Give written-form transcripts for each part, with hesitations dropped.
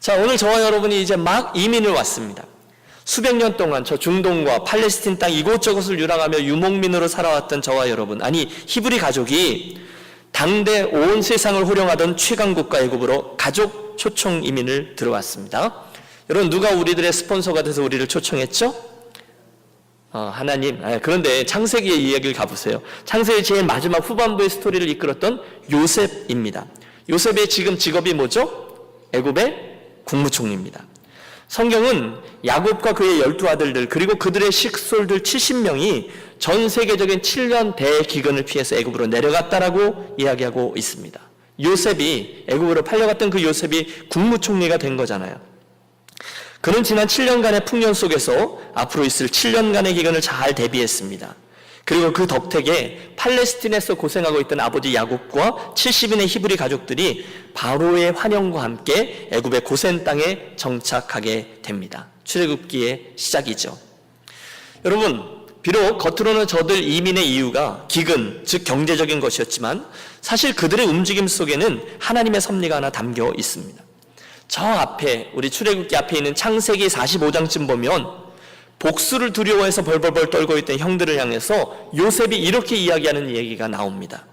자, 오늘 저와 여러분이 이제 막 이민을 왔습니다. 수백 년 동안 저 중동과 팔레스틴 땅 이곳저곳을 유랑하며 유목민으로 살아왔던 저와 여러분, 아니 히브리 가족이 당대 온 세상을 호령하던 최강국가 애굽으로 가족 초청 이민을 들어왔습니다. 여러분, 누가 우리들의 스폰서가 돼서 우리를 초청했죠? 하나님. 그런데 창세기의 이야기를 가보세요. 창세기 제일 마지막 후반부의 스토리를 이끌었던 요셉입니다. 요셉의 지금 직업이 뭐죠? 애굽의 국무총리입니다. 성경은 야곱과 그의 12아들들 그리고 그들의 식솔들 70명이 전 세계적인 7년 대기근을 피해서 애굽으로 내려갔다라고 이야기하고 있습니다. 요셉이 애굽으로 팔려갔던 그 요셉이 국무총리가 된 거잖아요. 그는 지난 7년간의 풍년 속에서 앞으로 있을 7년간의 기근을 잘 대비했습니다. 그리고 그 덕택에 팔레스틴에서 고생하고 있던 아버지 야곱과 70인의 히브리 가족들이 바로의 환영과 함께 애굽의 고센 땅에 정착하게 됩니다. 출애굽기의 시작이죠. 여러분, 비록 겉으로는 저들 이민의 이유가 기근, 즉 경제적인 것이었지만 사실 그들의 움직임 속에는 하나님의 섭리가 하나 담겨 있습니다. 저 앞에, 우리 출애굽기 앞에 있는 창세기 45장쯤 보면 복수를 두려워해서 벌벌벌 떨고 있던 형들을 향해서 요셉이 이렇게 이야기하는 얘기가 나옵니다.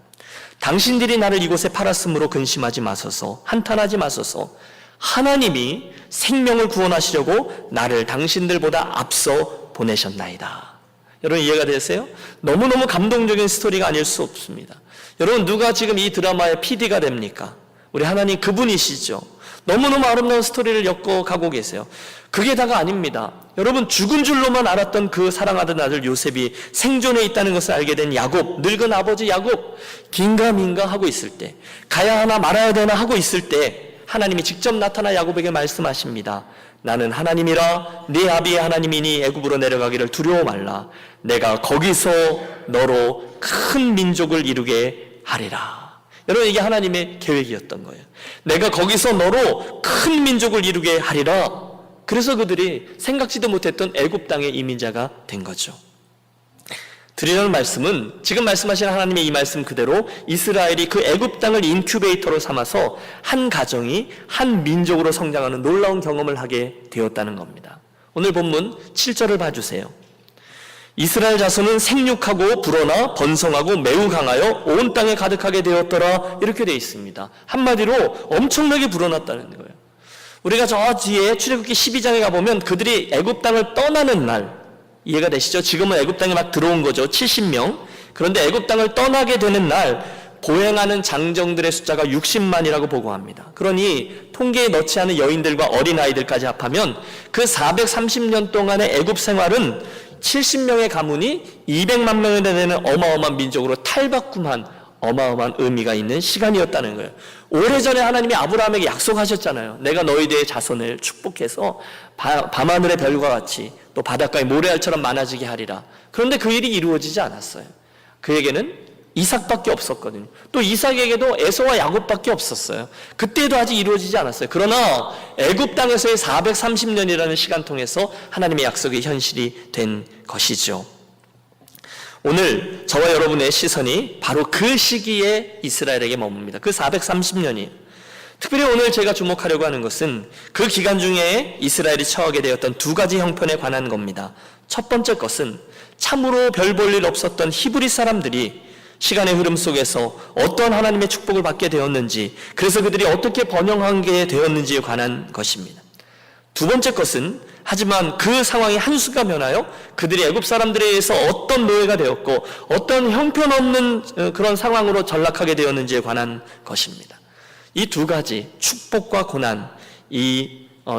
당신들이 나를 이곳에 팔았으므로 근심하지 마소서, 한탄하지 마소서. 하나님이 생명을 구원하시려고 나를 당신들보다 앞서 보내셨나이다. 여러분, 이해가 되세요? 너무너무 감동적인 스토리가 아닐 수 없습니다. 여러분, 누가 지금 이 드라마의 PD가 됩니까? 우리 하나님 그분이시죠. 너무너무 아름다운 스토리를 엮어가고 계세요. 그게 다가 아닙니다. 여러분, 죽은 줄로만 알았던 그 사랑하던 아들 요셉이 생존해 있다는 것을 알게 된 야곱, 늙은 아버지 야곱, 긴가민가 하고 있을 때, 가야 하나 말아야 되나 하고 있을 때 하나님이 직접 나타나 야곱에게 말씀하십니다. 나는 하나님이라 네 아비의 하나님이니 애굽으로 내려가기를 두려워 말라. 내가 거기서 너로 큰 민족을 이루게 하리라. 여러분, 이게 하나님의 계획이었던 거예요. 내가 거기서 너로 큰 민족을 이루게 하리라. 그래서 그들이 생각지도 못했던 애굽 땅의 이민자가 된 거죠. 드리는 말씀은 지금 말씀하신 하나님의 이 말씀 그대로 이스라엘이 그 애굽 땅을 인큐베이터로 삼아서 한 가정이 한 민족으로 성장하는 놀라운 경험을 하게 되었다는 겁니다. 오늘 본문 7절을 봐주세요. 이스라엘 자손은 생육하고 불어나 번성하고 매우 강하여 온 땅에 가득하게 되었더라, 이렇게 되어 있습니다. 한마디로 엄청나게 불어났다는 거예요. 우리가 저 뒤에 출애굽기 12장에 가보면 그들이 애굽 땅을 떠나는 날, 이해가 되시죠? 지금은 애굽 땅에 막 들어온 거죠. 70명. 그런데 애굽 땅을 떠나게 되는 날 보행하는 장정들의 숫자가 60만이라고 보고합니다. 그러니 통계에 넣지 않은 여인들과 어린아이들까지 합하면 그 430년 동안의 애굽 생활은 70명의 가문이 200만 명에 되는 어마어마한 민족으로 탈바꿈한 어마어마한 의미가 있는 시간이었다는 거예요. 오래전에 하나님이 아브라함에게 약속하셨잖아요. 내가 너희들의 자손을 축복해서 밤하늘의 별과 같이 또 바닷가의 모래알처럼 많아지게 하리라. 그런데 그 일이 이루어지지 않았어요. 그에게는 이삭밖에 없었거든요. 또 이삭에게도 에서와 야곱밖에 없었어요. 그때도 아직 이루어지지 않았어요. 그러나 애굽 땅에서의 430년이라는 시간 통해서 하나님의 약속이 현실이 된 것이죠. 오늘 저와 여러분의 시선이 바로 그 시기에 이스라엘에게 머뭅니다. 그 430년이. 특별히 오늘 제가 주목하려고 하는 것은 그 기간 중에 이스라엘이 처하게 되었던 두 가지 형편에 관한 겁니다. 첫 번째 것은 참으로 별 볼 일 없었던 히브리 사람들이 시간의 흐름 속에서 어떤 하나님의 축복을 받게 되었는지, 그래서 그들이 어떻게 번영하게 되었는지에 관한 것입니다. 두 번째 것은 하지만 그 상황이 한순간 변하여 그들이 애굽 사람들에 의해서 어떤 노예가 되었고 어떤 형편없는 그런 상황으로 전락하게 되었는지에 관한 것입니다. 이 두 가지 축복과 고난,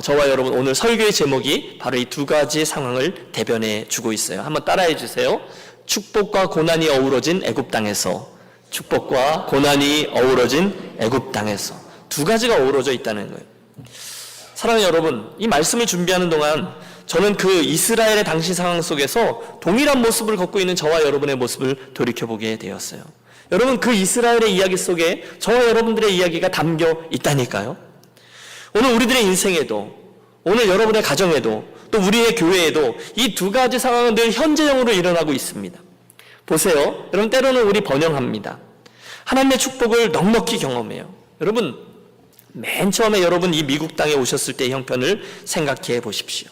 저와 여러분 오늘 설교의 제목이 바로 이 두 가지 상황을 대변해 주고 있어요. 한번 따라해 주세요. 축복과 고난이 어우러진 애굽 땅에서, 축복과 고난이 어우러진 애굽 땅에서, 두 가지가 어우러져 있다는 거예요. 사랑하는 여러분, 이 말씀을 준비하는 동안 저는 그 이스라엘의 당시 상황 속에서 동일한 모습을 걷고 있는 저와 여러분의 모습을 돌이켜보게 되었어요. 여러분, 그 이스라엘의 이야기 속에 저와 여러분들의 이야기가 담겨 있다니까요. 오늘 우리들의 인생에도, 오늘 여러분의 가정에도, 또 우리의 교회에도 이 두 가지 상황은 늘 현재형으로 일어나고 있습니다. 보세요. 여러분, 때로는 우리 번영합니다. 하나님의 축복을 넉넉히 경험해요. 여러분, 맨 처음에 여러분 이 미국 땅에 오셨을 때의 형편을 생각해 보십시오.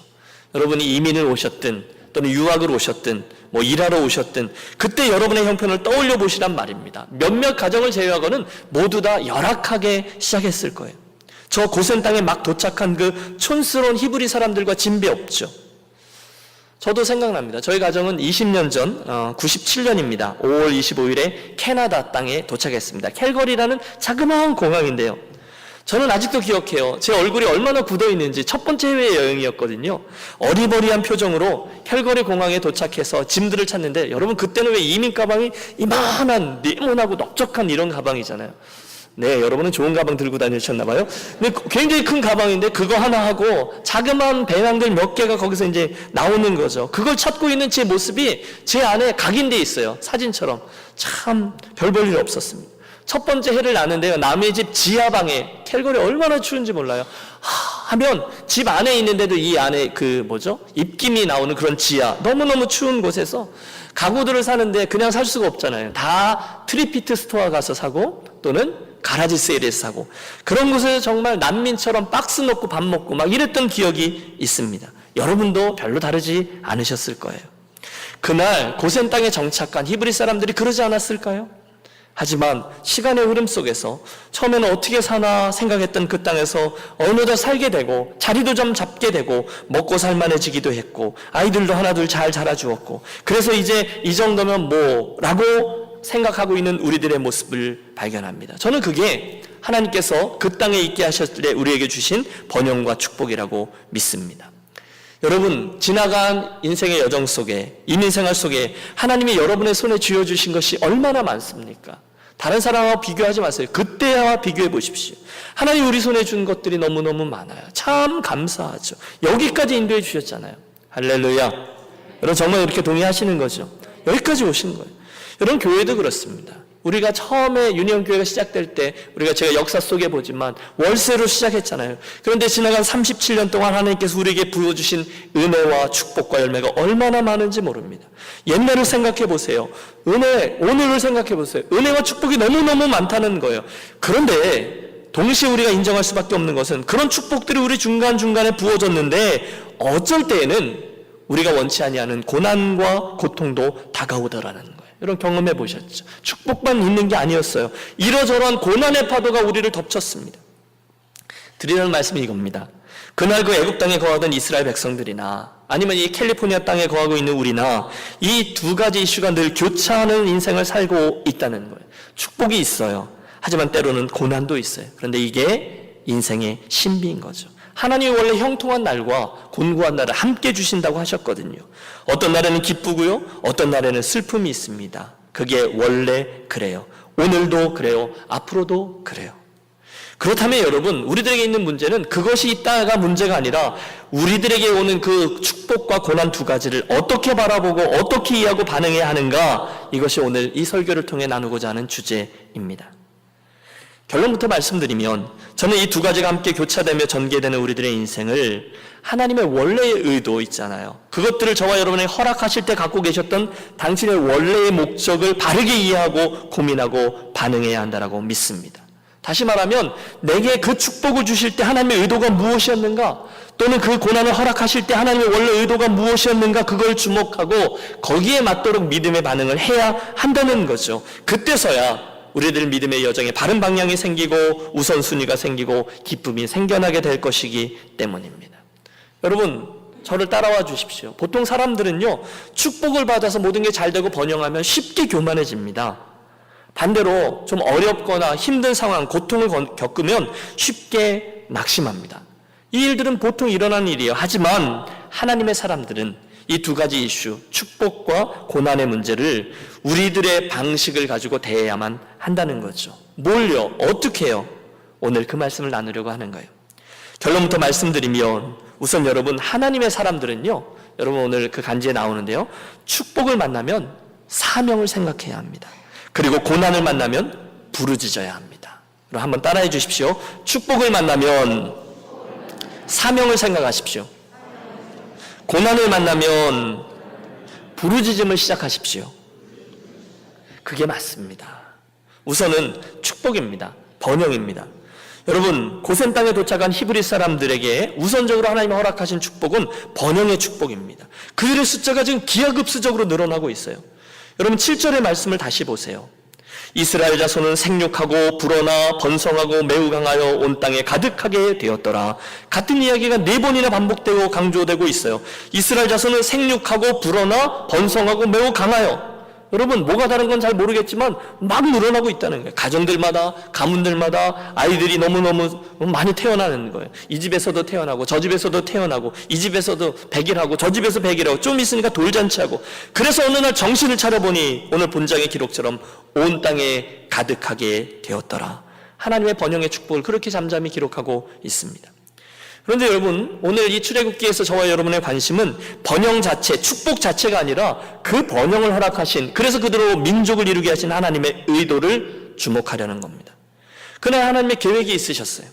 여러분이 이민을 오셨든 또는 유학을 오셨든 뭐 일하러 오셨든 그때 여러분의 형편을 떠올려 보시란 말입니다. 몇몇 가정을 제외하고는 모두 다 열악하게 시작했을 거예요. 저 고센 땅에 막 도착한 그 촌스러운 히브리 사람들과 진배 없죠. 저도 생각납니다. 저희 가정은 20년 전 97년입니다. 5월 25일에 캐나다 땅에 도착했습니다. 캘거리라는 자그마한 공항인데요. 저는 아직도 기억해요. 제 얼굴이 얼마나 굳어있는지. 첫 번째 해외여행이었거든요. 어리버리한 표정으로 캘거리 공항에 도착해서 짐들을 찾는데, 여러분 그때는 왜 이민 가방이 이만한 네모나고 넓적한 이런 가방이잖아요. 네, 여러분은 좋은 가방 들고 다니셨나 봐요. 근데 굉장히 큰 가방인데 그거 하나 하고 자그마한 배낭들 몇 개가 거기서 이제 나오는 거죠. 그걸 찾고 있는 제 모습이 제 안에 각인돼 있어요. 사진처럼. 참 별 볼 일 없었습니다. 첫 번째 해를 나는데요. 남의 집 지하방에, 캘거리 얼마나 추운지 몰라요. 하면 집 안에 있는데도 이 안에 입김이 나오는 그런 지하, 너무너무 추운 곳에서 가구들을 사는데 그냥 살 수가 없잖아요. 다 트리피트 스토어 가서 사고 또는 가라지 세일에서 사고, 그런 곳에서 정말 난민처럼 박스 넣고 밥 먹고 막 이랬던 기억이 있습니다. 여러분도 별로 다르지 않으셨을 거예요. 그날 고센 땅에 정착한 히브리 사람들이 그러지 않았을까요? 하지만 시간의 흐름 속에서 처음에는 어떻게 사나 생각했던 그 땅에서 어느덧 살게 되고 자리도 좀 잡게 되고 먹고 살만해지기도 했고 아이들도 하나둘 잘 자라주었고, 그래서 이제 이 정도면 뭐라고 생각하고 있는 우리들의 모습을 발견합니다. 저는 그게 하나님께서 그 땅에 있게 하셨을 때 우리에게 주신 번영과 축복이라고 믿습니다. 여러분, 지나간 인생의 여정 속에, 이민생활 속에 하나님이 여러분의 손에 쥐어주신 것이 얼마나 많습니까? 다른 사람과 비교하지 마세요. 그때와 비교해 보십시오. 하나님 우리 손에 준 것들이 너무너무 많아요. 참 감사하죠. 여기까지 인도해 주셨잖아요. 할렐루야. 여러분 정말 이렇게 동의하시는 거죠? 여기까지 오신 거예요. 여러분 교회도 그렇습니다. 우리가 처음에 유니온교회가 시작될 때 제가 역사 속에 보지만 월세로 시작했잖아요. 그런데 지나간 37년 동안 하나님께서 우리에게 부어주신 은혜와 축복과 열매가 얼마나 많은지 모릅니다. 옛날을 생각해 보세요. 오늘을 생각해 보세요. 은혜와 축복이 너무너무 많다는 거예요. 그런데 동시에 우리가 인정할 수밖에 없는 것은 그런 축복들이 우리 중간중간에 부어졌는데 어쩔 때에는 우리가 원치 아니하는 고난과 고통도 다가오더라는 거예요. 여러분 경험해 보셨죠? 축복만 있는 게 아니었어요. 이러저러한 고난의 파도가 우리를 덮쳤습니다. 드리는 말씀이 이겁니다. 그날 그 애굽 땅에 거하던 이스라엘 백성들이나 아니면 이 캘리포니아 땅에 거하고 있는 우리나 이 두 가지 이슈가 늘 교차하는 인생을 살고 있다는 거예요. 축복이 있어요. 하지만 때로는 고난도 있어요. 그런데 이게 인생의 신비인 거죠. 하나님이 원래 형통한 날과 곤고한 날을 함께 주신다고 하셨거든요. 어떤 날에는 기쁘고요, 어떤 날에는 슬픔이 있습니다. 그게 원래 그래요. 오늘도 그래요. 앞으로도 그래요. 그렇다면 여러분, 우리들에게 있는 문제는 그것이 있다가 문제가 아니라 우리들에게 오는 그 축복과 고난 두 가지를 어떻게 바라보고 어떻게 이해하고 반응해야 하는가, 이것이 오늘 이 설교를 통해 나누고자 하는 주제입니다. 결론부터 말씀드리면 저는 이 두 가지가 함께 교차되며 전개되는 우리들의 인생을 하나님의 원래의 의도 있잖아요. 그것들을 저와 여러분에게 허락하실 때 갖고 계셨던 당신의 원래의 목적을 바르게 이해하고 고민하고 반응해야 한다고 믿습니다. 다시 말하면 내게 그 축복을 주실 때 하나님의 의도가 무엇이었는가, 또는 그 고난을 허락하실 때 하나님의 원래 의도가 무엇이었는가, 그걸 주목하고 거기에 맞도록 믿음의 반응을 해야 한다는 거죠. 그때서야 우리들 믿음의 여정에 바른 방향이 생기고 우선순위가 생기고 기쁨이 생겨나게 될 것이기 때문입니다. 여러분 저를 따라와 주십시오. 보통 사람들은요, 축복을 받아서 모든 게 잘 되고 번영하면 쉽게 교만해집니다. 반대로 좀 어렵거나 힘든 상황, 고통을 겪으면 쉽게 낙심합니다. 이 일들은 보통 일어나는 일이에요. 하지만 하나님의 사람들은 이 두 가지 이슈, 축복과 고난의 문제를 우리들의 방식을 가지고 대해야만 한다는 거죠. 뭘요? 어떻게 해요? 오늘 그 말씀을 나누려고 하는 거예요. 결론부터 말씀드리면 우선 여러분, 하나님의 사람들은요, 여러분 오늘 그 간지에 나오는데요, 축복을 만나면 사명을 생각해야 합니다. 그리고 고난을 만나면 부르짖어야 합니다. 그럼 한번 따라해 주십시오. 축복을 만나면 사명을 생각하십시오. 고난을 만나면 부르짖음을 시작하십시오. 그게 맞습니다. 우선은 축복입니다. 번영입니다. 여러분, 고센 땅에 도착한 히브리 사람들에게 우선적으로 하나님이 허락하신 축복은 번영의 축복입니다. 그들의 숫자가 지금 기하급수적으로 늘어나고 있어요. 여러분 7절의 말씀을 다시 보세요. 이스라엘 자손은 생육하고 불어나 번성하고 매우 강하여 온 땅에 가득하게 되었더라. 같은 이야기가 4번이나 반복되고 강조되고 있어요. 이스라엘 자손은 생육하고 불어나 번성하고 매우 강하여. 여러분 뭐가 다른 건 잘 모르겠지만 막 늘어나고 있다는 거예요. 가정들마다, 가문들마다 아이들이 너무너무 많이 태어나는 거예요. 이 집에서도 태어나고 저 집에서도 태어나고 이 집에서도 100일하고 저 집에서 100일하고 좀 있으니까 돌잔치하고. 그래서 어느 날 정신을 차려보니 오늘 본장의 기록처럼 온 땅에 가득하게 되었더라. 하나님의 번영의 축복을 그렇게 잠잠히 기록하고 있습니다. 그런데 여러분, 오늘 이 출애굽기에서 저와 여러분의 관심은 번영 자체, 축복 자체가 아니라 그 번영을 허락하신, 그래서 그대로 민족을 이루게 하신 하나님의 의도를 주목하려는 겁니다. 그날 하나님의 계획이 있으셨어요.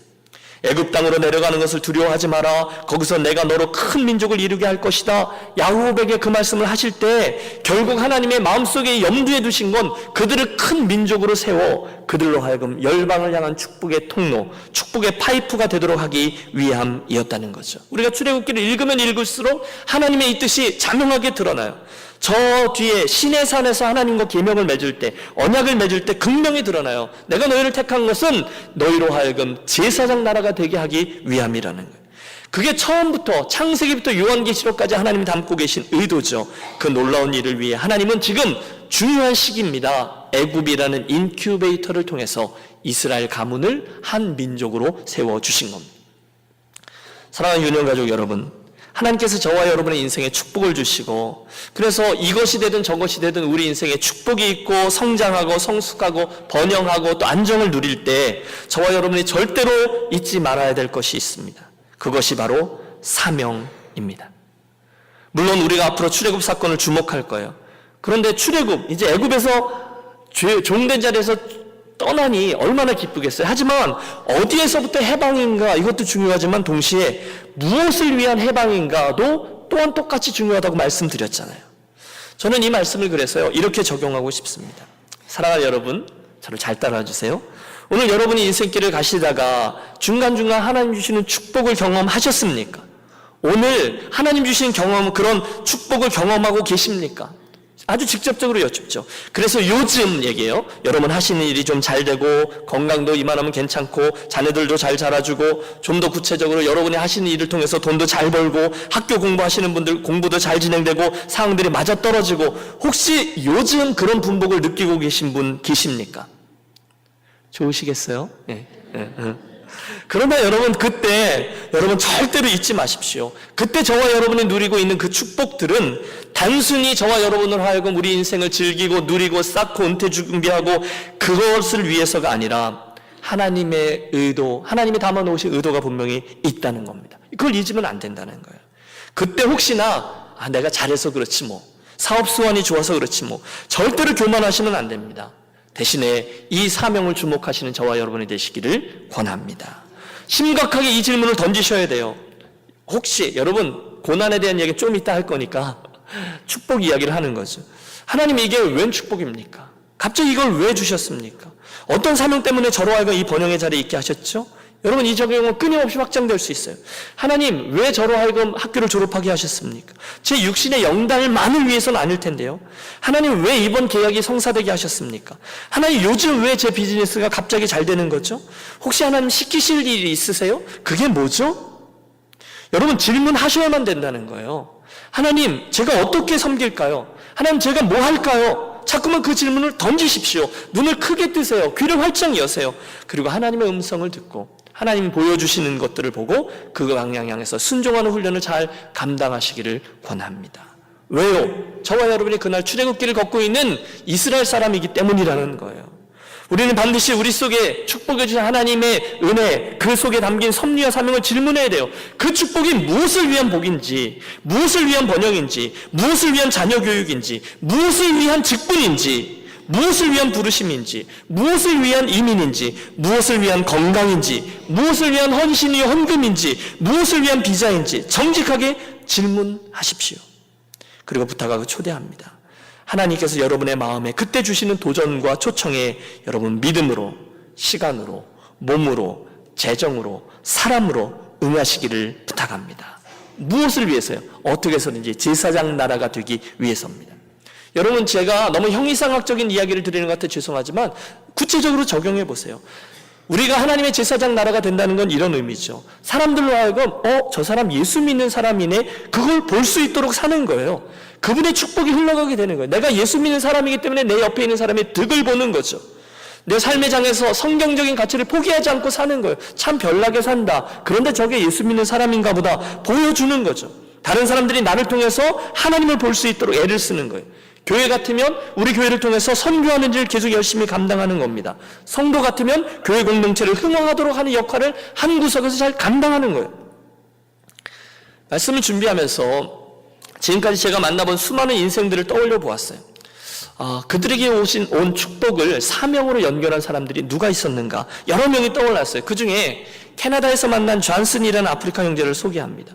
애굽 땅으로 내려가는 것을 두려워하지 마라. 거기서 내가 너로 큰 민족을 이루게 할 것이다. 야곱에게 그 말씀을 하실 때 결국 하나님의 마음속에 염두에 두신 건 그들을 큰 민족으로 세워 그들로 하여금 열방을 향한 축복의 통로, 축복의 파이프가 되도록 하기 위함이었다는 거죠. 우리가 출애굽기를 읽으면 읽을수록 하나님의 이 뜻이 자명하게 드러나요. 저 뒤에 시내산에서 하나님과 계명을 맺을 때, 언약을 맺을 때 극명히 드러나요. 내가 너희를 택한 것은 너희로 하여금 제사장 나라가 되게 하기 위함이라는 거예요. 그게 처음부터 창세기부터 요한계시록까지 하나님이 담고 계신 의도죠. 그 놀라운 일을 위해 하나님은 지금 중요한 시기입니다. 애굽이라는 인큐베이터를 통해서 이스라엘 가문을 한 민족으로 세워주신 겁니다. 사랑하는 유년가족 여러분, 하나님께서 저와 여러분의 인생에 축복을 주시고, 그래서 이것이 되든 저것이 되든 우리 인생에 축복이 있고 성장하고 성숙하고 번영하고 또 안정을 누릴 때 저와 여러분이 절대로 잊지 말아야 될 것이 있습니다. 그것이 바로 사명입니다. 물론 우리가 앞으로 출애굽 사건을 주목할 거예요. 그런데 출애굽, 이제 애굽에서 종된 자리에서 떠나니 얼마나 기쁘겠어요. 하지만 어디에서부터 해방인가, 이것도 중요하지만 동시에 무엇을 위한 해방인가도 또한 똑같이 중요하다고 말씀드렸잖아요. 저는 이 말씀을 그래서요 이렇게 적용하고 싶습니다. 사랑하는 여러분, 저를 잘 따라와 주세요. 오늘 여러분이 인생길을 가시다가 중간중간 하나님 주시는 축복을 경험하셨습니까? 오늘 하나님 주시는 경험, 그런 축복을 경험하고 계십니까? 아주 직접적으로 여쭙죠. 그래서 요즘 얘기예요. 여러분 하시는 일이 좀 잘 되고 건강도 이만하면 괜찮고 자녀들도 잘 자라주고 좀 더 구체적으로 여러분이 하시는 일을 통해서 돈도 잘 벌고 학교 공부하시는 분들 공부도 잘 진행되고 상황들이 맞아떨어지고, 혹시 요즘 그런 분복을 느끼고 계신 분 계십니까? 좋으시겠어요? 네. 그러나 여러분, 그때 여러분 절대로 잊지 마십시오. 그때 저와 여러분이 누리고 있는 그 축복들은 단순히 저와 여러분을 하여금 우리 인생을 즐기고 누리고 쌓고 은퇴 준비하고 그것을 위해서가 아니라 하나님의 의도, 하나님이 담아놓으신 의도가 분명히 있다는 겁니다. 그걸 잊으면 안 된다는 거예요. 그때 혹시나 내가 잘해서 그렇지 뭐, 사업 수완이 좋아서 그렇지 뭐, 절대로 교만하시면 안 됩니다. 대신에 이 사명을 주목하시는 저와 여러분이 되시기를 권합니다. 심각하게 이 질문을 던지셔야 돼요. 혹시 여러분, 고난에 대한 얘기 좀 이따 할 거니까 축복 이야기를 하는 거죠. 하나님, 이게 웬 축복입니까? 갑자기 이걸 왜 주셨습니까? 어떤 사명 때문에 저로 하여금 이 번영의 자리에 있게 하셨죠? 여러분, 이 적용은 끊임없이 확장될 수 있어요. 하나님, 왜 저로 하여금 학교를 졸업하게 하셨습니까? 제 육신의 영달만을 위해서는 아닐 텐데요. 하나님, 왜 이번 계약이 성사되게 하셨습니까? 하나님, 요즘 왜 제 비즈니스가 갑자기 잘 되는 거죠? 혹시 하나님 시키실 일이 있으세요? 그게 뭐죠? 여러분, 질문하셔야만 된다는 거예요. 하나님, 제가 어떻게 섬길까요? 하나님, 제가 뭐 할까요? 자꾸만 그 질문을 던지십시오. 눈을 크게 뜨세요. 귀를 활짝 여세요. 그리고 하나님의 음성을 듣고 하나님이 보여주시는 것들을 보고 그 방향 향해서 순종하는 훈련을 잘 감당하시기를 권합니다. 왜요? 저와 여러분이 그날 출애굽길을 걷고 있는 이스라엘 사람이기 때문이라는 거예요. 우리는 반드시 우리 속에 축복해 주신 하나님의 은혜, 그 속에 담긴 섭리와 사명을 질문해야 돼요. 그 축복이 무엇을 위한 복인지, 무엇을 위한 번영인지, 무엇을 위한 자녀 교육인지, 무엇을 위한 직분인지, 무엇을 위한 부르심인지, 무엇을 위한 이민인지, 무엇을 위한 건강인지, 무엇을 위한 헌신이 헌금인지, 무엇을 위한 비자인지 정직하게 질문하십시오. 그리고 부탁하고 초대합니다. 하나님께서 여러분의 마음에 그때 주시는 도전과 초청에 여러분 믿음으로, 시간으로, 몸으로 재정으로, 사람으로 응하시기를 부탁합니다. 무엇을 위해서요? 어떻게 해서든지 제사장 나라가 되기 위해서입니다. 여러분, 제가 너무 형이상학적인 이야기를 드리는 것 같아 죄송하지만 구체적으로 적용해 보세요. 우리가 하나님의 제사장 나라가 된다는 건 이런 의미죠. 사람들로 하여금 저 사람 예수 믿는 사람이네, 그걸 볼 수 있도록 사는 거예요. 그분의 축복이 흘러가게 되는 거예요. 내가 예수 믿는 사람이기 때문에 내 옆에 있는 사람의 덕을 보는 거죠. 내 삶의 장에서 성경적인 가치를 포기하지 않고 사는 거예요. 참 별나게 산다. 그런데 저게 예수 믿는 사람인가 보다 보여주는 거죠. 다른 사람들이 나를 통해서 하나님을 볼 수 있도록 애를 쓰는 거예요. 교회 같으면 우리 교회를 통해서 선교하는 일을 계속 열심히 감당하는 겁니다. 성도 같으면 교회 공동체를 흥황하도록 하는 역할을 한 구석에서 잘 감당하는 거예요. 말씀을 준비하면서 지금까지 제가 만나본 수많은 인생들을 떠올려 보았어요. 그들에게 온 축복을 사명으로 연결한 사람들이 누가 있었는가? 여러 명이 떠올랐어요. 그 중에 캐나다에서 만난 존슨이라는 아프리카 형제를 소개합니다.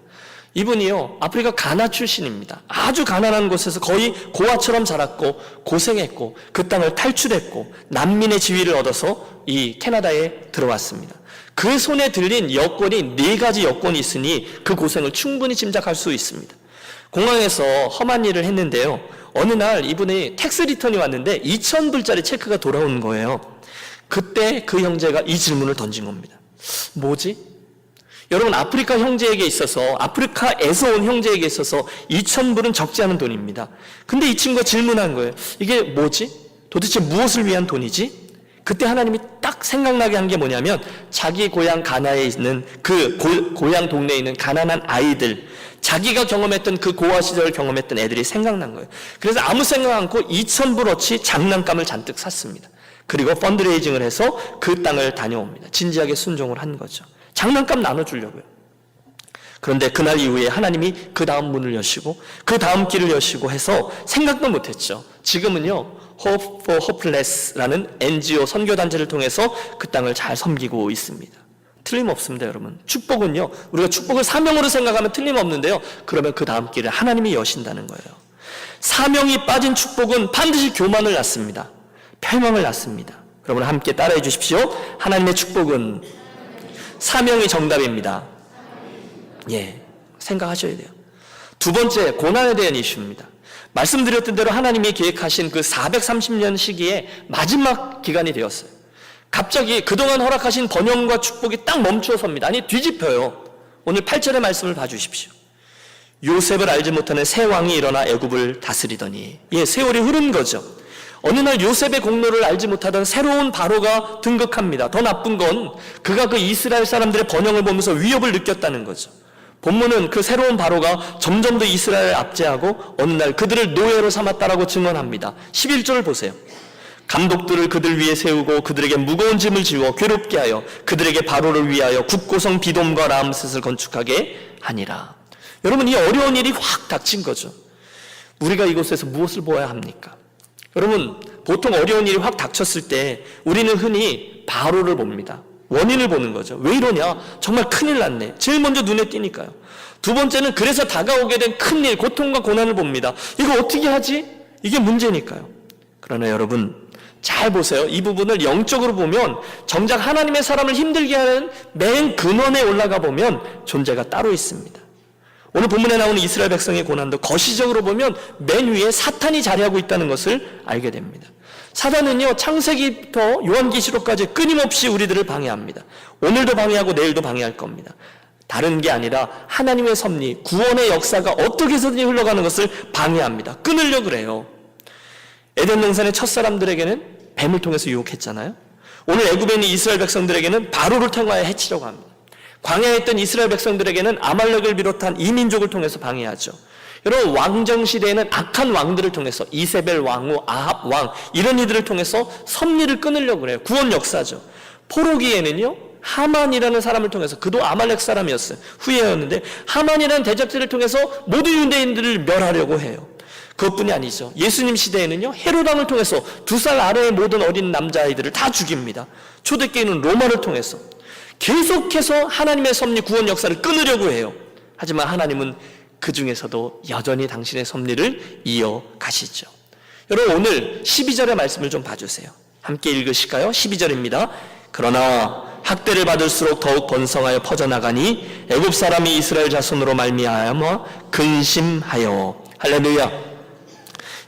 이분이요, 아프리카 가나 출신입니다. 아주 가난한 곳에서 거의 고아처럼 자랐고 고생했고 그 땅을 탈출했고 난민의 지위를 얻어서 이 캐나다에 들어왔습니다. 그 손에 들린 여권이 4가지 여권이 있으니 그 고생을 충분히 짐작할 수 있습니다. 공항에서 험한 일을 했는데요, 어느 날 이분이 텍스 리턴이 왔는데 2,000불짜리 체크가 돌아온 거예요. 그때 그 형제가 이 질문을 던진 겁니다. 뭐지? 여러분, 아프리카 형제에게 있어서, 아프리카에서 온 형제에게 있어서 2,000불은 적지 않은 돈입니다. 근데 이 친구가 질문한 거예요. 이게 뭐지? 도대체 무엇을 위한 돈이지? 그때 하나님이 딱 생각나게 한 게 뭐냐면 자기 고향 가나에 있는 그 고향 동네에 있는 가난한 아이들, 자기가 경험했던 그 고아 시절을 경험했던 애들이 생각난 거예요. 그래서 아무 생각 않고 2,000불어치 장난감을 잔뜩 샀습니다. 그리고 펀드레이징을 해서 그 땅을 다녀옵니다. 진지하게 순종을 한 거죠. 장난감 나눠주려고요. 그런데 그날 이후에 하나님이 그 다음 문을 여시고 그 다음 길을 여시고 해서 생각도 못했죠. 지금은요, Hope for Hopeless라는 NGO 선교단체를 통해서 그 땅을 잘 섬기고 있습니다. 틀림없습니다, 여러분. 축복은요, 우리가 축복을 사명으로 생각하면 틀림없는데요, 그러면 그 다음 길을 하나님이 여신다는 거예요. 사명이 빠진 축복은 반드시 교만을 낳습니다. 패망을 낳습니다. 여러분 함께 따라해 주십시오. 하나님의 축복은 사명이 정답입니다. 생각하셔야 돼요. 두 번째, 고난에 대한 이슈입니다. 말씀드렸던 대로 하나님이 계획하신 그 430년 시기에 마지막 기간이 되었어요. 갑자기 그동안 허락하신 번영과 축복이 딱 멈추어 섭니다. 아니, 뒤집혀요. 오늘 8절의 말씀을 봐주십시오. 요셉을 알지 못하는 새 왕이 일어나 애굽을 다스리더니, 세월이 흐른 거죠. 어느 날 요셉의 공로를 알지 못하던 새로운 바로가 등극합니다. 더 나쁜 건 그가 그 이스라엘 사람들의 번영을 보면서 위협을 느꼈다는 거죠. 본문은 그 새로운 바로가 점점 더 이스라엘을 압제하고 어느 날 그들을 노예로 삼았다라고 증언합니다. 11절을 보세요. 감독들을 그들 위에 세우고 그들에게 무거운 짐을 지워 괴롭게 하여 그들에게 바로를 위하여 국고성 비돔과 람셋을 건축하게 하니라. 여러분, 이 어려운 일이 확 닥친 거죠. 우리가 이곳에서 무엇을 보아야 합니까? 여러분, 보통 어려운 일이 확 닥쳤을 때 우리는 흔히 바로를 봅니다. 원인을 보는 거죠. 왜 이러냐? 정말 큰일 났네. 제일 먼저 눈에 띄니까요. 두 번째는 그래서 다가오게 된 큰일, 고통과 고난을 봅니다. 이거 어떻게 하지? 이게 문제니까요. 그러나 여러분, 잘 보세요. 이 부분을 영적으로 보면 정작 하나님의 사람을 힘들게 하는 맨 근원에 올라가 보면 존재가 따로 있습니다. 오늘 본문에 나오는 이스라엘 백성의 고난도 거시적으로 보면 맨 위에 사탄이 자리하고 있다는 것을 알게 됩니다. 사단은요, 창세기부터 요한계시록까지 끊임없이 우리들을 방해합니다. 오늘도 방해하고 내일도 방해할 겁니다. 다른 게 아니라 하나님의 섭리, 구원의 역사가 어떻게 해서든지 흘러가는 것을 방해합니다. 끊으려고 그래요. 에덴 동산의 첫사람들에게는 뱀을 통해서 유혹했잖아요. 오늘 애굽에 있는 이스라엘 백성들에게는 바로를 통하여 해치려고 합니다. 광야에 있던 이스라엘 백성들에게는 아말렉을 비롯한 이민족을 통해서 방해하죠. 여러분, 왕정시대에는 악한 왕들을 통해서 이세벨 왕후, 아합 왕, 이런 이들을 통해서 섭리를 끊으려고 그래요. 구원 역사죠. 포로기에는요, 하만이라는 사람을 통해서, 그도 아말렉 사람이었어요. 후예였는데 하만이라는 대적들을 통해서 모두 유대인들을 멸하려고 해요. 그것뿐이 아니죠. 예수님 시대에는요, 헤로당을 통해서 2살 아래의 모든 어린 남자아이들을 다 죽입니다. 초대교회는 로마를 통해서 계속해서 하나님의 섭리, 구원 역사를 끊으려고 해요. 하지만 하나님은 그 중에서도 여전히 당신의 섭리를 이어가시죠. 여러분, 오늘 12절의 말씀을 좀 봐주세요. 함께 읽으실까요? 12절입니다. 그러나 학대를 받을수록 더욱 번성하여 퍼져나가니 애굽 사람이 이스라엘 자손으로 말미암아 근심하여. 할렐루야.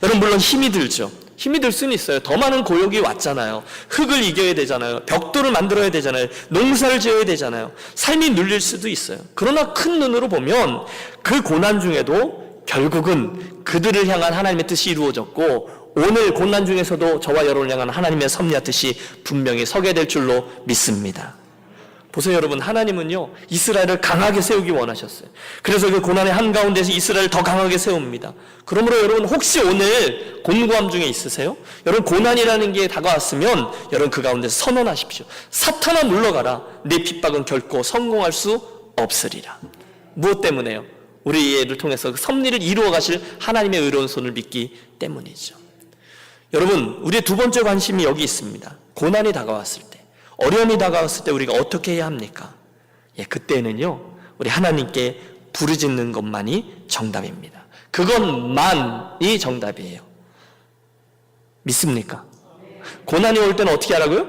여러분, 물론 힘이 들죠. 힘이 들 수는 있어요. 더 많은 고역이 왔잖아요. 흙을 이겨야 되잖아요. 벽돌을 만들어야 되잖아요. 농사를 지어야 되잖아요. 삶이 눌릴 수도 있어요. 그러나 큰 눈으로 보면 그 고난 중에도 결국은 그들을 향한 하나님의 뜻이 이루어졌고, 오늘 고난 중에서도 저와 여러분을 향한 하나님의 섭리와 뜻이 분명히 서게 될 줄로 믿습니다. 보세요, 여러분. 하나님은요, 이스라엘을 강하게 세우기 원하셨어요. 그래서 그 고난의 한가운데서 이스라엘을 더 강하게 세웁니다. 그러므로 여러분, 혹시 오늘 곤고함 중에 있으세요? 여러분, 고난이라는 게 다가왔으면 여러분 그 가운데서 선언하십시오. 사탄아 물러가라. 내 핍박은 결코 성공할 수 없으리라. 무엇 때문에요? 우리 얘를 통해서 그 섭리를 이루어 가실 하나님의 의로운 손을 믿기 때문이죠. 여러분, 우리의 두 번째 관심이 여기 있습니다. 고난이 다가왔을 때, 어려움이 다가왔을 때 우리가 어떻게 해야 합니까? 그때는요, 우리 하나님께 부르짖는 것만이 정답입니다. 그것만이 정답이에요. 믿습니까? 고난이 올 때는 어떻게 하라고요?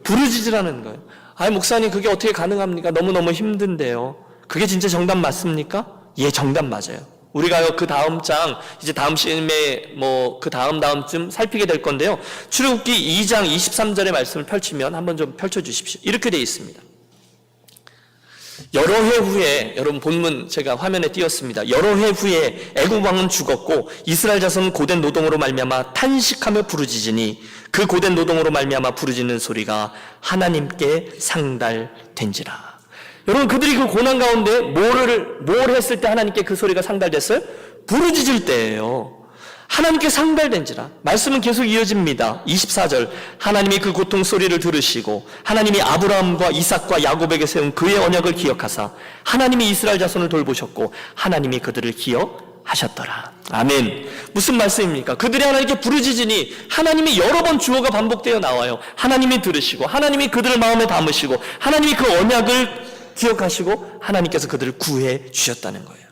부르짖으라는 거예요. 아니, 목사님, 그게 어떻게 가능합니까? 너무너무 힘든데요. 그게 진짜 정답 맞습니까? 예, 정답 맞아요. 우리가 그 다음 장, 이제 다음 시간에 그 다음쯤 살피게 될 건데요. 출애굽기 2장 23절의 말씀을 펼치면 한번 좀 펼쳐주십시오. 이렇게 되어 있습니다. 여러 해 후에, 여러분 본문 제가 화면에 띄웠습니다. 여러 해 후에 애굽 왕은 죽었고 이스라엘 자손은 고된 노동으로 말미암아 탄식하며 부르짖으니 그 고된 노동으로 말미암아 부르짖는 소리가 하나님께 상달된지라. 여러분, 그들이 그 고난 가운데 뭘 했을 때 하나님께 그 소리가 상달됐어요? 부르짖을 때예요. 하나님께 상달된지라. 말씀은 계속 이어집니다. 24절. 하나님이 그 고통 소리를 들으시고 하나님이 아브라함과 이삭과 야곱에게 세운 그의 언약을 기억하사 하나님이 이스라엘 자손을 돌보셨고 하나님이 그들을 기억하셨더라. 아멘. 무슨 말씀입니까? 그들이 하나님께 부르짖으니 하나님이 여러 번 주어가 반복되어 나와요. 하나님이 들으시고 하나님이 그들을 마음에 담으시고 하나님이 그 언약을 기억하시고 하나님께서 그들을 구해 주셨다는 거예요.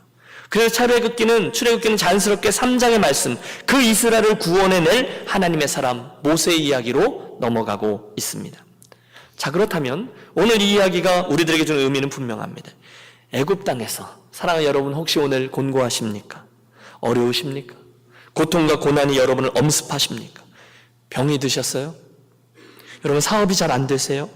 그래서 출애굽기는 자연스럽게 3장의 말씀, 그 이스라엘을 구원해낼 하나님의 사람 모세의 이야기로 넘어가고 있습니다. 자, 그렇다면 오늘 이 이야기가 우리들에게 주는 의미는 분명합니다. 애굽 땅에서 사랑하는 여러분, 혹시 오늘 곤고하십니까? 어려우십니까? 고통과 고난이 여러분을 엄습하십니까? 병이 드셨어요? 여러분, 사업이 잘 안 되세요?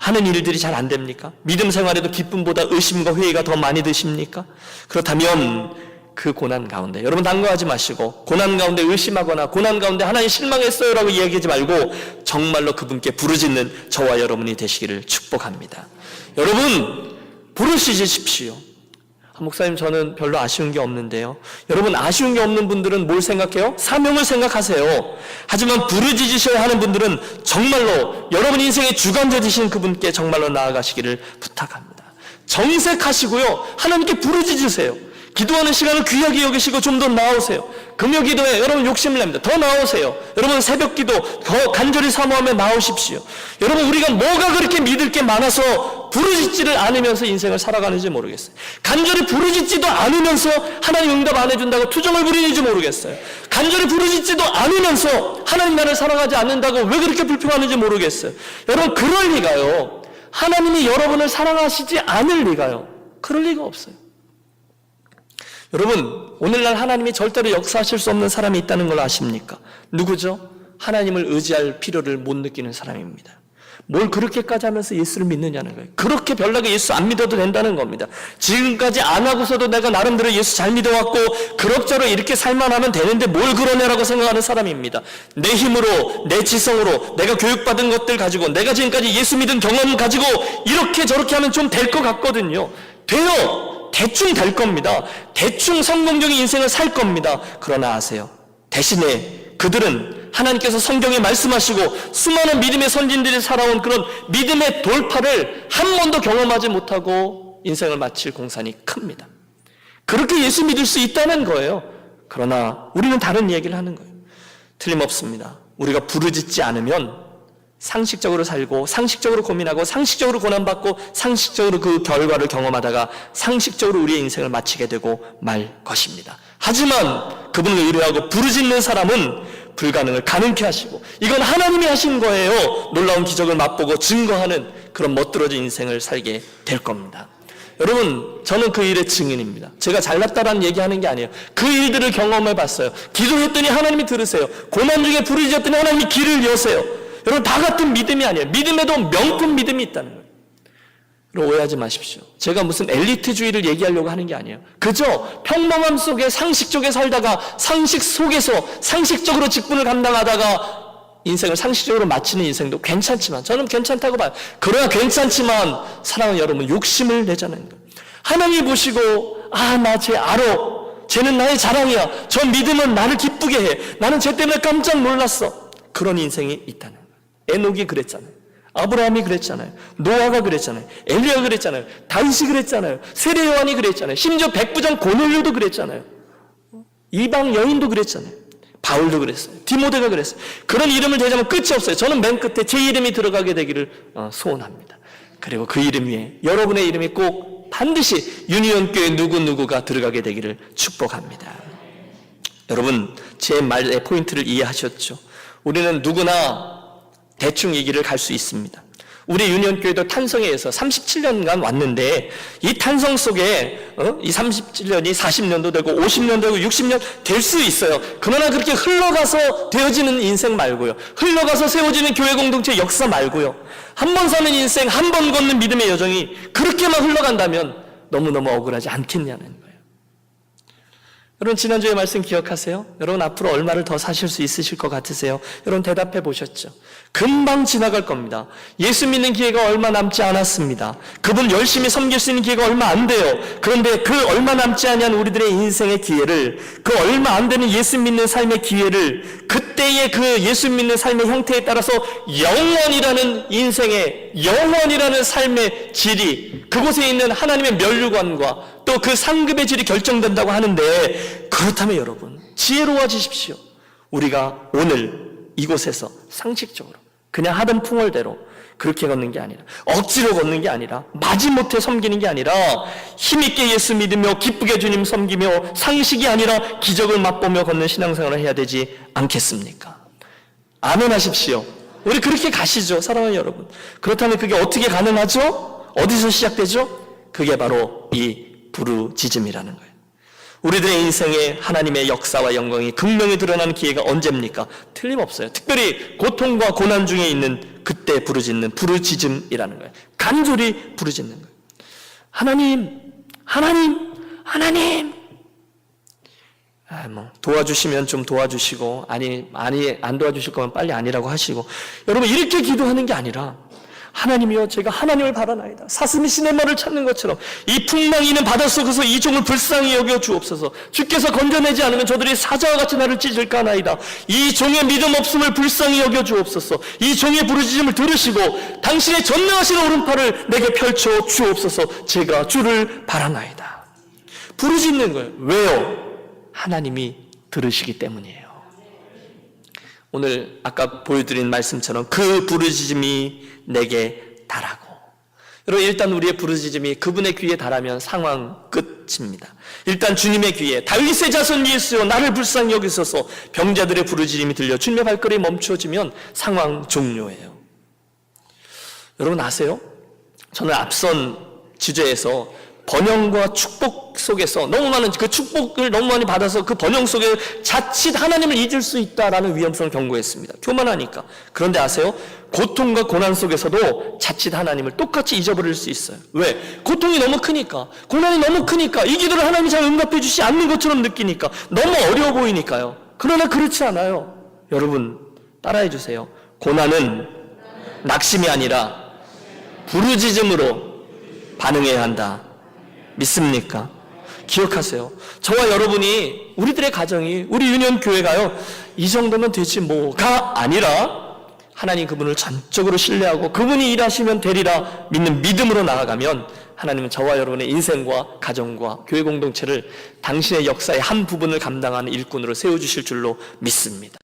하는 일들이 잘 안 됩니까? 믿음 생활에도 기쁨보다 의심과 회의가 더 많이 드십니까? 그렇다면 그 고난 가운데 여러분 당거하지 마시고, 고난 가운데 의심하거나 고난 가운데 하나님 실망했어요 라고 이야기하지 말고 정말로 그분께 부르짖는 저와 여러분이 되시기를 축복합니다. 여러분, 부르짖으십시오. 목사님, 저는 별로 아쉬운 게 없는데요. 여러분, 아쉬운 게 없는 분들은 뭘 생각해요? 사명을 생각하세요. 하지만 부르짖으셔야 하는 분들은 정말로 여러분 인생의 주관자 되신 그분께 정말로 나아가시기를 부탁합니다. 정색하시고요, 하나님께 부르짖으세요. 기도하는 시간을 귀하게 여기시고 좀 더 나오세요. 금요 기도에 여러분 욕심을 냅니다. 더 나오세요. 여러분 새벽 기도 더 간절히 사모하며 나오십시오. 여러분, 우리가 뭐가 그렇게 믿을 게 많아서 부르짖지를 않으면서 인생을 살아가는지 모르겠어요. 간절히 부르짖지도 않으면서 하나님 응답 안 해준다고 투정을 부리는지 모르겠어요. 간절히 부르짖지도 않으면서 하나님 나를 사랑하지 않는다고 왜 그렇게 불평하는지 모르겠어요. 여러분, 그럴 리가요. 하나님이 여러분을 사랑하시지 않을 리가요. 그럴 리가 없어요. 여러분, 오늘날 하나님이 절대로 역사하실 수 없는 사람이 있다는 걸 아십니까? 누구죠? 하나님을 의지할 필요를 못 느끼는 사람입니다. 뭘 그렇게까지 하면서 예수를 믿느냐는 거예요. 그렇게 별나게 예수 안 믿어도 된다는 겁니다. 지금까지 안 하고서도 내가 나름대로 예수 잘 믿어왔고 그럭저럭 이렇게 살만 하면 되는데 뭘 그러냐라고 생각하는 사람입니다. 내 힘으로, 내 지성으로, 내가 교육받은 것들 가지고, 내가 지금까지 예수 믿은 경험 가지고 이렇게 저렇게 하면 좀 될 것 같거든요. 돼요. 대충 될 겁니다. 대충 성공적인 인생을 살 겁니다. 그러나 아세요? 대신에 그들은 하나님께서 성경에 말씀하시고 수많은 믿음의 선진들이 살아온 그런 믿음의 돌파를 한 번도 경험하지 못하고 인생을 마칠 공산이 큽니다. 그렇게 예수 믿을 수 있다는 거예요. 그러나 우리는 다른 얘기를 하는 거예요. 틀림없습니다. 우리가 부르짖지 않으면 상식적으로 살고, 상식적으로 고민하고, 상식적으로 고난받고, 상식적으로 그 결과를 경험하다가 상식적으로 우리의 인생을 마치게 되고 말 것입니다. 하지만 그분을 의뢰하고 부르짖는 사람은 불가능을 가능케 하시고, 이건 하나님이 하신 거예요. 놀라운 기적을 맛보고 증거하는 그런 멋들어진 인생을 살게 될 겁니다. 여러분, 저는 그 일의 증인입니다. 제가 잘났다라는 얘기하는 게 아니에요. 그 일들을 경험해 봤어요. 기도했더니 하나님이 들으세요. 고난 중에 부르짖었더니 하나님이 길을 여세요. 여러분, 다 같은 믿음이 아니에요. 믿음에도 명품 믿음이 있다는 거예요. 여러분, 오해하지 마십시오. 제가 무슨 엘리트주의를 얘기하려고 하는 게 아니에요. 그저 평범함 속에 상식 속에 살다가 상식 속에서 상식적으로 직분을 감당하다가 인생을 상식적으로 마치는 인생도 괜찮지만, 저는 괜찮다고 봐요. 그러나 괜찮지만 사랑하는 여러분, 욕심을 내자는 거예요. 하나님 보시고 나 쟤 알아. 쟤는 나의 자랑이야. 저 믿음은 나를 기쁘게 해. 나는 쟤 때문에 깜짝 놀랐어. 그런 인생이 있다는 거예요. 에녹이 그랬잖아요. 아브라함이 그랬잖아요. 노아가 그랬잖아요. 엘리야가 그랬잖아요. 다윗이 그랬잖아요. 세례 요한이 그랬잖아요. 심지어 백부장 고넬료도 그랬잖아요. 이방 여인도 그랬잖아요. 바울도 그랬어요. 디모데가 그랬어요. 그런 이름을 대자면 끝이 없어요. 저는 맨 끝에 제 이름이 들어가게 되기를 소원합니다. 그리고 그 이름 위에 여러분의 이름이 꼭 반드시 유니온교회 누구누구가 들어가게 되기를 축복합니다. 여러분, 제 말의 포인트를 이해하셨죠? 우리는 누구나 대충 이 길을 갈 수 있습니다. 우리 유니온교회도 탄성에 의해서 37년간 왔는데 이 탄성 속에 이 37년이 40년도 되고 50년 되고 60년 될 수 있어요. 그러나 그렇게 흘러가서 되어지는 인생 말고요. 흘러가서 세워지는 교회 공동체 역사 말고요. 한 번 사는 인생, 한 번 걷는 믿음의 여정이 그렇게만 흘러간다면 너무너무 억울하지 않겠냐는 거예요. 여러분, 지난주에 말씀 기억하세요? 여러분, 앞으로 얼마를 더 사실 수 있으실 것 같으세요? 여러분, 대답해 보셨죠? 금방 지나갈 겁니다. 예수 믿는 기회가 얼마 남지 않았습니다. 그분 열심히 섬길 수 있는 기회가 얼마 안 돼요. 그런데 그 얼마 남지 않은 우리들의 인생의 기회를, 그 얼마 안 되는 예수 믿는 삶의 기회를, 그때의 그 예수 믿는 삶의 형태에 따라서 영원이라는 인생의, 영원이라는 삶의 질이, 그곳에 있는 하나님의 면류관과 또 그 상급의 질이 결정된다고 하는데, 그렇다면 여러분, 지혜로워지십시오. 우리가 오늘 이곳에서 상식적으로 그냥 하던 풍월대로 그렇게 걷는 게 아니라, 억지로 걷는 게 아니라, 마지못해 섬기는 게 아니라, 힘있게 예수 믿으며 기쁘게 주님 섬기며 상식이 아니라 기적을 맛보며 걷는 신앙생활을 해야 되지 않겠습니까? 아멘 하십시오. 우리 그렇게 가시죠, 사랑하는 여러분. 그렇다면 그게 어떻게 가능하죠? 어디서 시작되죠? 그게 바로 이 부르짖음이라는 거예요. 우리들의 인생에 하나님의 역사와 영광이 극명히 드러나는 기회가 언제입니까? 틀림없어요. 특별히 고통과 고난 중에 있는 그때 부르짖는 부르짖음이라는 거예요. 간절히 부르짖는 거예요. 하나님, 하나님, 하나님. 도와주시면 좀 도와주시고, 아니 안 도와주실 거면 빨리 아니라고 하시고. 여러분, 이렇게 기도하는 게 아니라, 하나님이여, 제가 하나님을 바라나이다. 사슴이 시냇 물을 찾는 것처럼 이 풍랑이는 바닷속에서 이 종을 불쌍히 여겨 주옵소서. 주께서 건져내지 않으면 저들이 사자와 같이 나를 찢을까나이다. 이 종의 믿음 없음을 불쌍히 여겨 주옵소서. 이 종의 부르짖음을 들으시고 당신의 전능하신 오른팔을 내게 펼쳐 주옵소서. 제가 주를 바라나이다. 부르짖는 거예요. 왜요? 하나님이 들으시기 때문이에요. 오늘 아까 보여드린 말씀처럼 그 부르짖음이 내게 달하고. 여러분, 일단 우리의 부르짖음이 그분의 귀에 달하면 상황 끝입니다. 일단 주님의 귀에, 다윗의 자손 예수여 나를 불쌍히 여기소서, 병자들의 부르짖음이 들려 주님의 발걸음이 멈춰지면 상황 종료예요. 여러분 아세요? 저는 앞선 주제에서 번영과 축복 속에서 너무 많은 그 축복을 너무 많이 받아서 그 번영 속에 자칫 하나님을 잊을 수 있다라는 위험성을 경고했습니다. 교만하니까. 그런데 아세요? 고통과 고난 속에서도 자칫 하나님을 똑같이 잊어버릴 수 있어요. 왜? 고통이 너무 크니까, 고난이 너무 크니까, 이 기도를 하나님이 잘 응답해 주지 않는 것처럼 느끼니까, 너무 어려워 보이니까요. 그러나 그렇지 않아요. 여러분 따라해 주세요. 고난은 낙심이 아니라 부르짖음으로 반응해야 한다. 믿습니까? 기억하세요. 저와 여러분이, 우리들의 가정이, 우리 유년교회가요, 이 정도면 되지 뭐가 아니라 하나님 그분을 전적으로 신뢰하고 그분이 일하시면 되리라 믿는 믿음으로 나아가면 하나님은 저와 여러분의 인생과 가정과 교회 공동체를 당신의 역사의 한 부분을 감당하는 일꾼으로 세워주실 줄로 믿습니다.